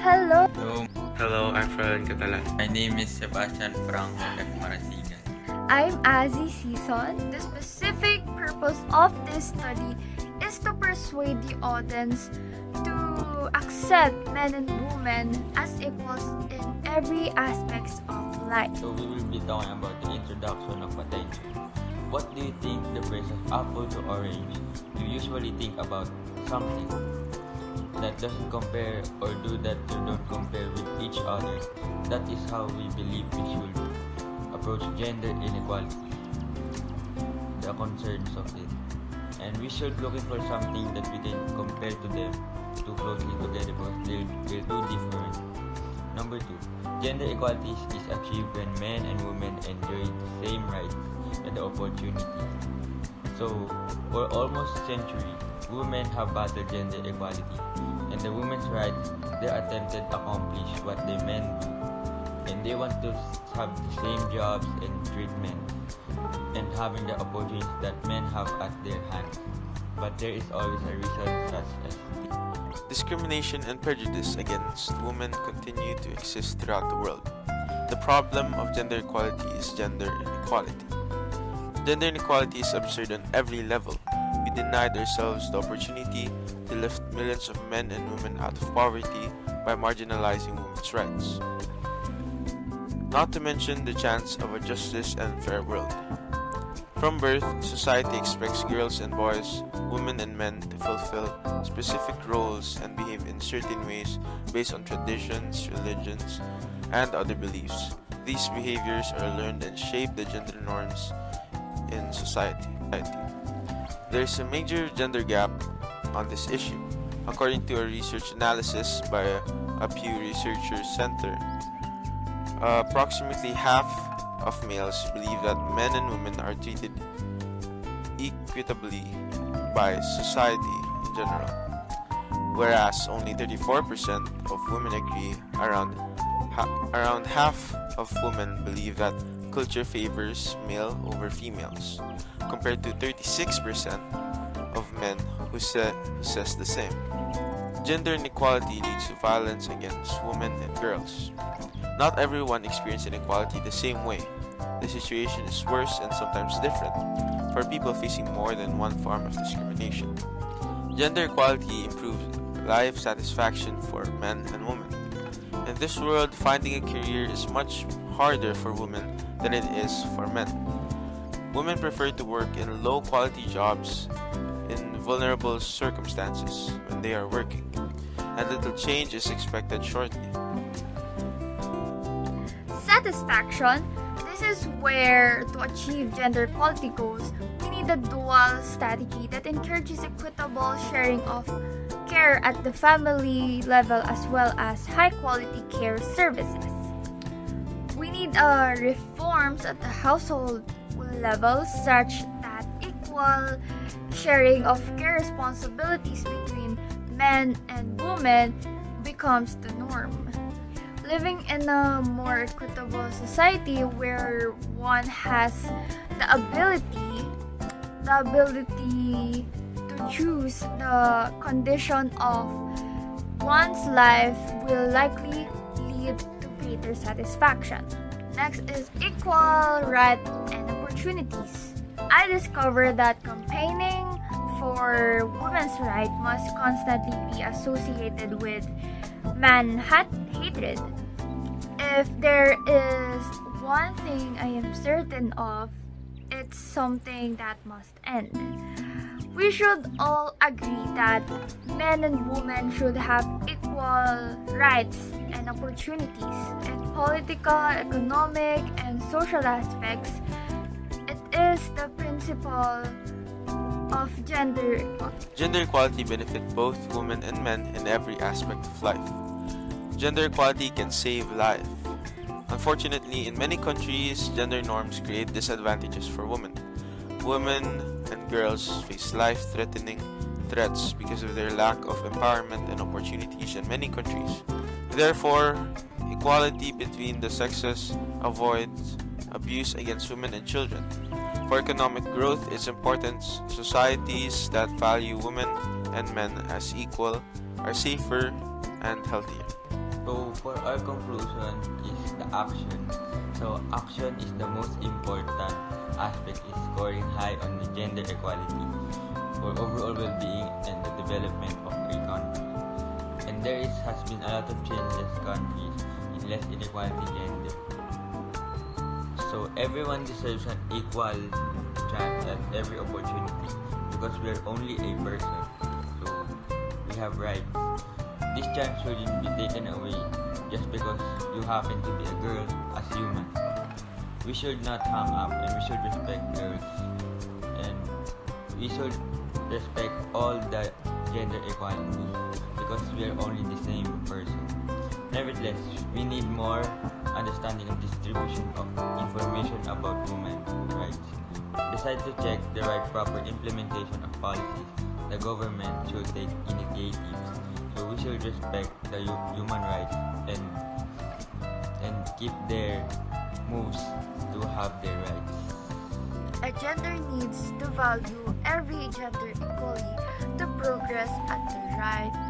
Hello, Hello, Hello, I'm from Catalan. my name is Sebastian from Marasigan. I'm Sison. The specific purpose of this study is to persuade the audience to accept men and women as equals in every aspect of life. So we will be talking about the introduction of attention. What do you think the phrase of apple to orange? You usually think about something that doesn't compare or do that you don't compare with each other. That is how we believe we should approach gender inequality, the concerns of it. And we should looking for something that we can compare to them too closely together because they're too different. Number 2, gender equality is achieved when men and women enjoy the same rights and the opportunities. So, for almost a century, women have battled gender equality, and the women's rights they attempted to accomplish what the men do, and they want to have the same jobs and treatment and having the opportunities that men have at their hands. But there is always a reason such as Discrimination and prejudice against women continue to exist throughout the world. The problem of gender equality is gender inequality. Gender inequality is absurd on every level. We denied ourselves the opportunity to lift millions of men and women out of poverty by marginalizing women's rights. Not to mention the chance of a justice and fair world. From birth, society expects girls and boys, women and men to fulfill specific roles and behave in certain ways based on traditions, religions, and other beliefs. These behaviors are learned and shape the gender norms in society. There is a major gender gap on this issue. According to a research analysis by a Pew Research Center, approximately half of males believe that men and women are treated equitably by society in general, whereas only 34% of women agree. Around half of women believe that culture favors male over females, compared to 36% of men who says the same. Gender inequality leads to violence against women and girls. Not everyone experiences inequality the same way. The situation is worse and sometimes different for people facing more than one form of discrimination. Gender equality improves life satisfaction for men and women. In this world, finding a career is much harder for women than it is for men. Women prefer to work in low-quality jobs in vulnerable circumstances when they are working, and little change is expected shortly. Satisfaction. This is where to achieve gender equality goals, we need a dual strategy that encourages equitable sharing of care at the family level as well as high quality care services. We need reforms at the household level such that equal sharing of care responsibilities between men and women becomes the norm. Living in a more equitable society where one has the ability to choose the condition of one's life will likely lead to greater satisfaction. Next is equal rights and opportunities. I discovered that campaigning for women's rights must constantly be associated with hatred. If there is one thing I am certain of, it's something that must end. We should all agree that men and women should have equal rights and opportunities in political, economic, and social aspects. It is the principle of gender equality. Gender equality benefits both women and men in every aspect of life. Gender equality can save life. Unfortunately, in many countries, gender norms create disadvantages for women. Women and girls face life-threatening threats because of their lack of empowerment and opportunities in many countries. Therefore, equality between the sexes avoids abuse against women and children. For economic growth, it's important societies that value women and men as equal are safer and healthier. So for our conclusion is the action. So action is the most important aspect in scoring high on the gender equality for overall well-being and the development of a country. And has been a lot of changes countries in less inequality gender. So everyone deserves an equal chance at every opportunity because we are only a person. So we have rights. This chance shouldn't be taken away just because you happen to be a girl as human. We should not hang up and we should respect girls and we should respect all the gender equality because we are only the same person. Nevertheless, we need more understanding of distribution of information about women's rights. Besides to check the right proper implementation of policies, the government should take initiatives. So we should respect the human rights and keep their moves to have their rights. A gender needs to value every gender equally to progress at the right